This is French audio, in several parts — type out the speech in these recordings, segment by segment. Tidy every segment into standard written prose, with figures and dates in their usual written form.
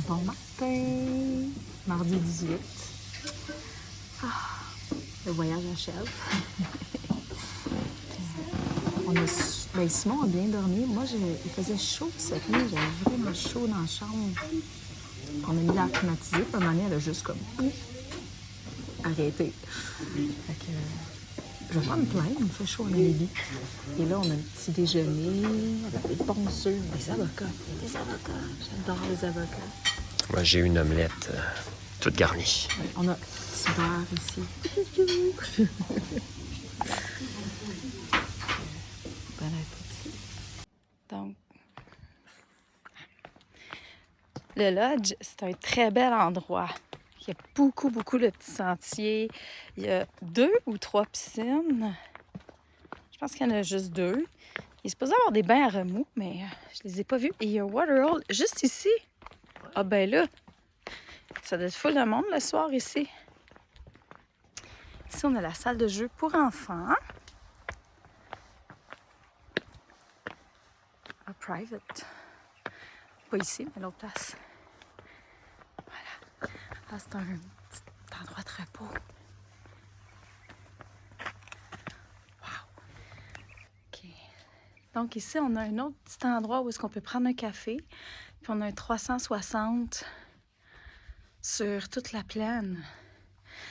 Bon matin! Mardi 18. Le voyage achève. Simon a bien dormi. Moi, il faisait chaud cette nuit. J'avais vraiment chaud dans la chambre. On a mis l'air climatisé. Puis à un moment donné, elle a juste comme arrêté. Fait que, je vais pas me plaindre, il me fait chaud à midi. Et là, on a un petit déjeuner avec des bons œufs, des avocats. Des avocats. J'adore les avocats. Moi, j'ai une omelette toute garnie. On a un petit beurre ici. Bon appétit. Donc, le lodge, c'est un très bel endroit. Il y a beaucoup de petits sentiers. Il y a 2 ou 3 piscines. Je pense qu'il y en a juste 2. Il est supposé avoir des bains à remous, mais je les ai pas vus. Et il y a un waterhole juste ici. Ah ben là, ça doit être full de monde le soir ici. Ici, on a la salle de jeu pour enfants. A private. Pas ici, mais l'autre place. Voilà. Là, c'est un petit endroit de repos. Wow. OK. Donc ici, on a un autre petit endroit où est-ce qu'on peut prendre un café. Puis on a un 360 sur toute la plaine.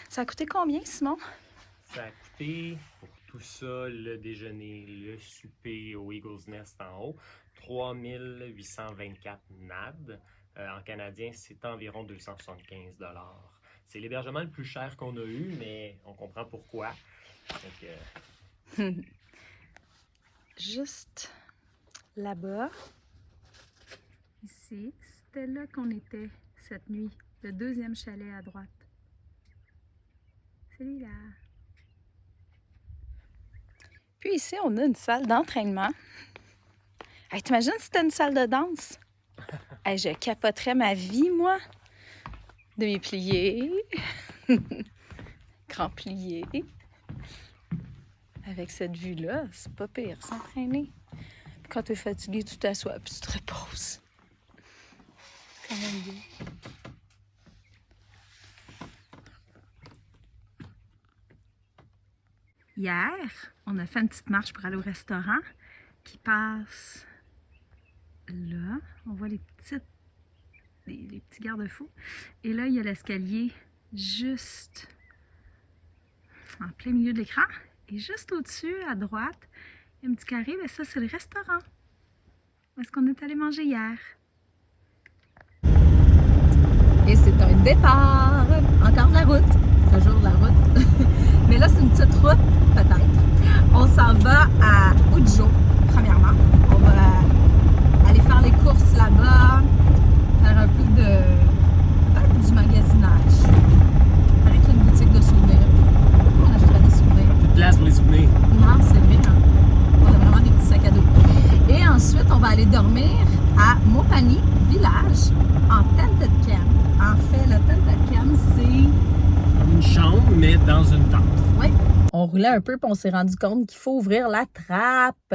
Ça a coûté combien, Simon? Ça a coûté, pour tout ça, le déjeuner, le souper au Eagle's Nest en haut, 3824 NAD. En canadien, c'est environ 275 $. C'est l'hébergement le plus cher qu'on a eu, mais on comprend pourquoi. Donc, Juste là-bas, ici, c'était là qu'on était cette nuit. Le 2e chalet à droite. Celui-là. Puis ici, on a une salle d'entraînement. Hey, t'imagines si c'était une salle de danse? Hey, je capoterais ma vie, moi. Demi-plié. Grand plié. Avec cette vue-là, c'est pas pire, s'entraîner. Quand tu es fatigué, tu t'assois puis tu te reposes. C'est quand même bien. Hier, on a fait une petite marche pour aller au restaurant qui passe là. On voit les petits garde-fous. Et là, il y a l'escalier juste en plein milieu de l'écran. Et juste au-dessus, à droite, il y a un petit carré. Bien, ça, c'est le restaurant. Où est-ce qu'on est allé manger hier? Et c'est un départ. Encore de la route. Toujours de la route. Mais là, c'est une petite route, peut-être. On s'en va à Ujo, premièrement. On va aller faire les courses là-bas, faire un peu peut-être du magasinage. Avec une boutique de souvenirs. On achètera des souvenirs. place pour les souvenirs. Non, c'est vrai, hein? On a vraiment des petits sacs à dos. Et ensuite, on va aller dormir à Mopani Village, en tented camp. En fait, le tented camp, c'est Une chambre, mais dans une tente. oui. On roulait un peu, puis on s'est rendu compte qu'il faut ouvrir la trappe.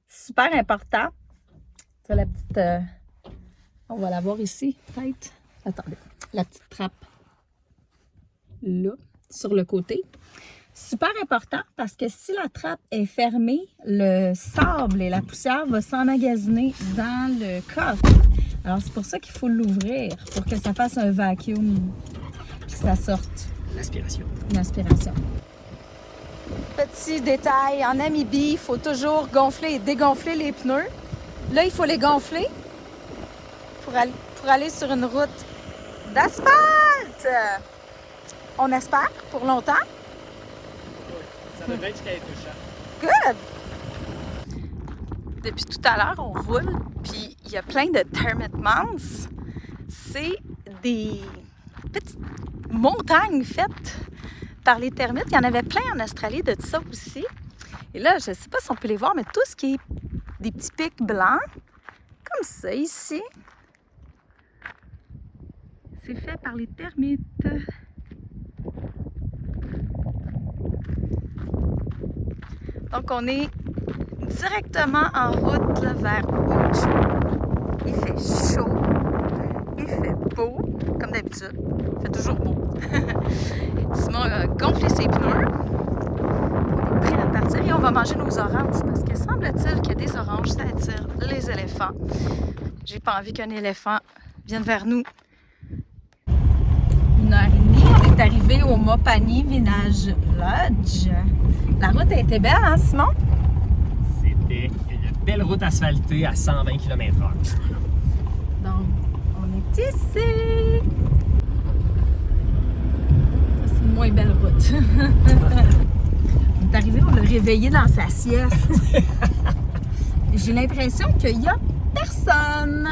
Super important. Ça, la petite... on va la voir ici, peut-être. Attendez. La petite trappe. Là, sur le côté. Super important, parce que si la trappe est fermée, le sable et la poussière vont s'emmagasiner dans le coffre. Alors, c'est pour ça qu'il faut l'ouvrir, pour que ça fasse un vacuum, puis que ça sorte. L'aspiration. Une aspiration. Petit détail, en Namibie, il faut toujours gonfler et dégonfler les pneus. Là, il faut les gonfler pour aller sur une route d'asphalte. On espère pour longtemps. Ça devrait être jusqu'à être touchant. Good! Depuis tout à l'heure, on roule, puis il y a plein de termite mounds. C'est des petites montagnes faites par les termites. Il y en avait plein en Australie de ça aussi. Et là, je ne sais pas si on peut les voir, mais tout ce qui est des petits pics blancs, comme ça ici, c'est fait par les termites. Donc, on est directement en route là, vers Ujo. Il fait chaud, il fait beau, comme d'habitude. Il fait toujours beau. Simon a gonflé ses pneus. On est prêt à partir et on va manger nos oranges parce que semble-t-il que des oranges, ça attire les éléphants. J'ai pas envie qu'un éléphant vienne vers nous. 1h30, on est arrivé au Mopani Village Lodge. La route a été belle, hein, Simon? C'était une belle route asphaltée à 120 km/h. Donc, on est ici. Ça, c'est une moins belle route. On est arrivé, on l'a réveillé dans sa sieste. J'ai l'impression qu'il y a personne.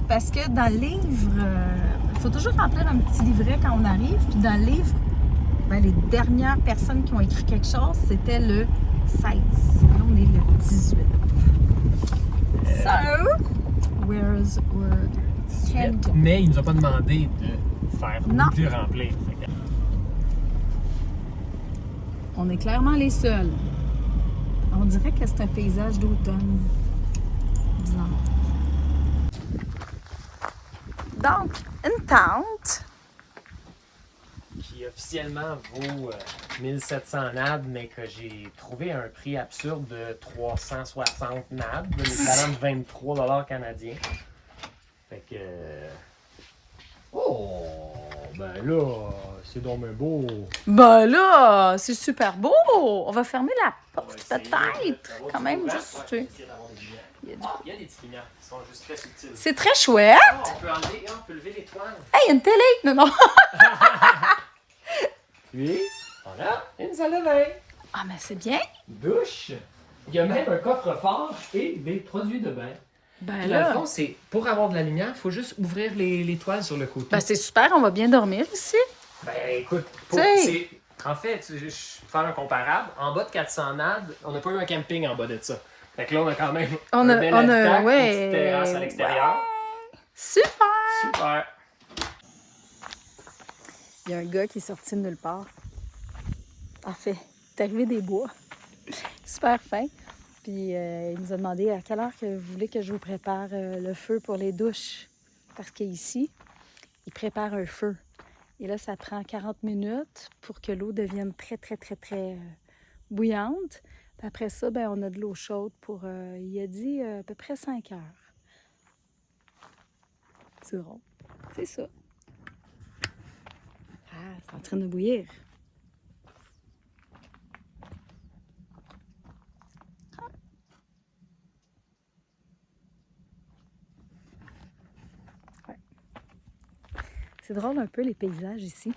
Parce que dans le livre, il faut toujours remplir un petit livret quand on arrive. Puis dans le livre, ben, les dernières personnes qui ont écrit quelque chose, c'était le 16. Là, on est le 18. So, where's our candle? Mais il nous a pas demandé de faire ou de remplir. On est clairement les seuls. On dirait que c'est un paysage d'automne. Bizarre. Donc, une tente. Qui officiellement vaut 1700 NAD, mais que j'ai trouvé à un prix absurde de 360 NAD, de l'équivalent de 23 $ canadiens. Fait que. Oh! Ben là, c'est donc bien beau! Ben là, c'est super beau! On va fermer la porte, peut-être. Quand même, juste. Tu sais. Il y a des petites lumières qui sont juste très subtiles. C'est très chouette! On peut enlever, on peut lever l'étoile. Hey, il y a une télé! Non, non! Puis, voilà, une salle de bain. Ah, mais c'est bien! Douche. Il y a même un coffre-fort et des produits de bain. Ben Puis, dans le là. fond, c'est pour avoir de la lumière, il faut juste ouvrir les toiles sur le côté. Ben, c'est super, on va bien dormir ici. Ben écoute, T'sais. en fait, je vais faire un comparable. En bas de 400 NAD, on n'a pas eu un camping en bas de ça. Fait que là, on a quand même un bel habitacle, une petite terrasse à l'extérieur. Super! Super! Il y a un gars qui est sorti de nulle part. En fait, il est arrivé des bois. Super fin. Puis il nous a demandé à quelle heure que vous voulez que je vous prépare le feu pour les douches. Parce qu'ici, il prépare un feu. Et là, ça prend 40 minutes pour que l'eau devienne très bouillante. Puis après ça, ben, on a de l'eau chaude pour, il a dit, à peu près 5 heures. C'est drôle. C'est ça. Ah, c'est en train de bouillir. Ouais. C'est drôle un peu les paysages ici.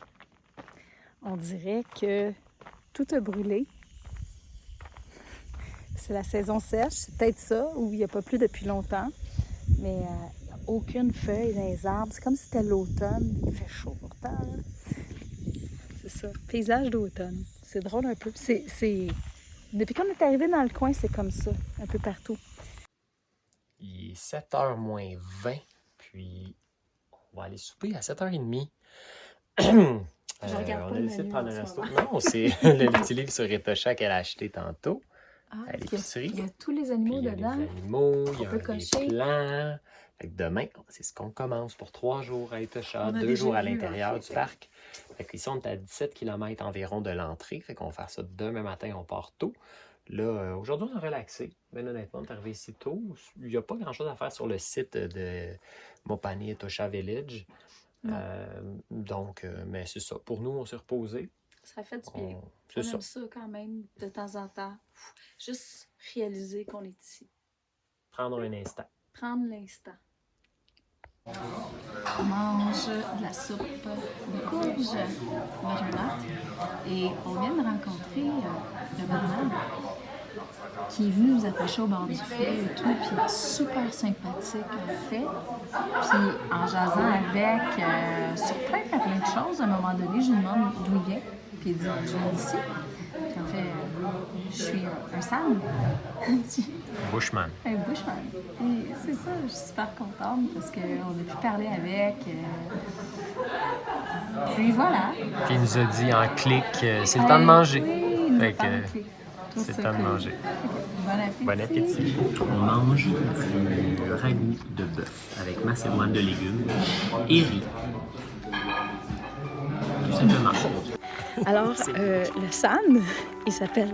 On dirait que tout a brûlé. C'est la saison sèche, c'est peut-être ça, où il n'y a pas plu depuis longtemps. Mais il n'y a aucune feuille dans les arbres. C'est comme si c'était l'automne. Il fait chaud pourtant. Là. C'est ça, paysage d'automne. C'est drôle un peu. Depuis qu'on est arrivé dans le coin, c'est comme ça, un peu partout. Il est 7h moins 20, puis on va aller souper à 7h30. Je regarde pas on a le décidé de menu prendre en un ce resto. moment. Non, c'est le petit livre sur Etosha qu'elle a acheté tantôt. Ah, à l'épicerie. il y a tous les Puis animaux il y a dedans. les animaux, il y On a peut des cocher. plans. Fait que demain, c'est ce qu'on commence pour 3 jours à Etosha, On a 2 déjà jours à vu, l'intérieur en du fait. parc. Fait qu'ici, on est à 17 km environ de l'entrée. Fait qu'on va faire ça demain matin, on part tôt. Là, aujourd'hui, on a relaxé. Ben honnêtement, on est arrivé ici tôt. Il n'y a pas grand-chose à faire sur le site de Mopani Etosha Village. Mais c'est ça. Pour nous, on s'est reposé. Ça fait du bien. C'est On ça. aime ça quand même, de temps en temps. Juste réaliser qu'on est ici. Prendre un instant. Prendre l'instant. On mange de la soupe de courge butternut et on vient de rencontrer le barman qui est venu nous attacher au bord du feu et tout, puis super sympathique en fait. Puis en jasant avec sur plein de choses, à un moment donné, je lui demande d'où il vient, puis il dit « je viens d'ici ». Puis en fait, je suis un Sam. Bushman. Un bushman. Et c'est ça, je suis super contente parce qu'on a pu parler avec. Puis voilà. Puis il nous a dit en clic, c'est le Hey, temps de manger. Oui, il nous Fait parle que clic. c'est le temps de manger. Bonne appétit. Bon appétit. On mange du ragoût de bœuf avec macédoine de légumes et riz. Tout simplement. Alors, le sand, il s'appelle...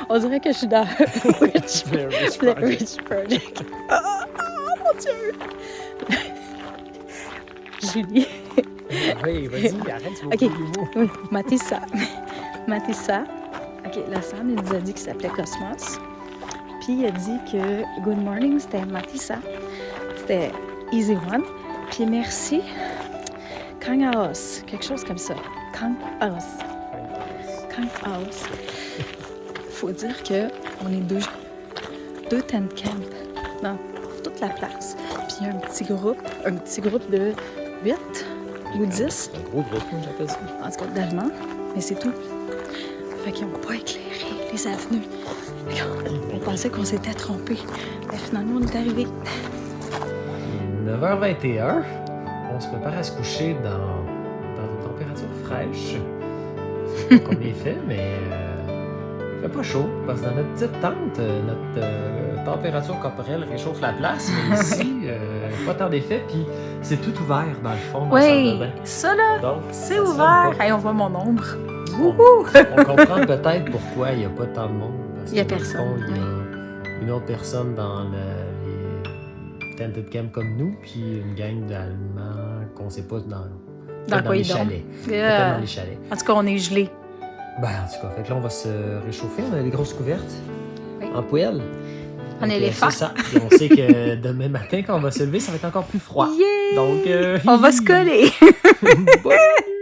On dirait que je suis dans Blair Witch Project. Oh mon Dieu! Julie. Oui, vas-y, arrête, tu vas OK. oublier les mots. Oui, Matissa. Matissa. OK, le sand, il nous a dit qu'il s'appelait Cosmos. Puis il a dit que Good Morning, c'était Matissa. C'était Easy One. Puis merci, Kangaos. Quelque chose comme ça. Kangaos. Kangaos. Faut dire qu'on est deux tent camp dans toute la place. Puis il y a un petit groupe de 8 ou 10. C'est un gros groupe, j'appelle ça. En tout cas, d'Allemands, mais c'est tout. Fait qu'ils n'ont pas éclairé les avenues. On pensait qu'on s'était trompé. Mais finalement, on est arrivé. 9h21, on se prépare à se coucher dans une température fraîche. C'est pas comme il fait, mais il fait pas chaud. Parce que dans notre petite tente, notre température corporelle réchauffe la place. Mais ici, pas tant d'effet. Puis c'est tout ouvert dans le fond. Dans la salle de bain. Ça là, Donc, c'est ça ouvert. sonne pas. Hey, on voit mon ombre. On comprend peut-être pourquoi il n'y a pas tant de monde. Parce Il y a que, dans le personne, fond, il y a une autre personne dans les tented camp comme nous, puis une gang d'Allemands qu'on sait pas dans quoi les ils dorment. chalets. Peut-être dans les chalets. En tout cas, on est gelé. Ben, en tout cas, fait que là, on va se réchauffer. On a des grosses couvertes Oui. en poêle. En Donc, éléphant. c'est ça. Puis on sait que demain matin, quand on va se lever, ça va être encore plus froid. Yeah! Donc, On va se coller. bonne nuit.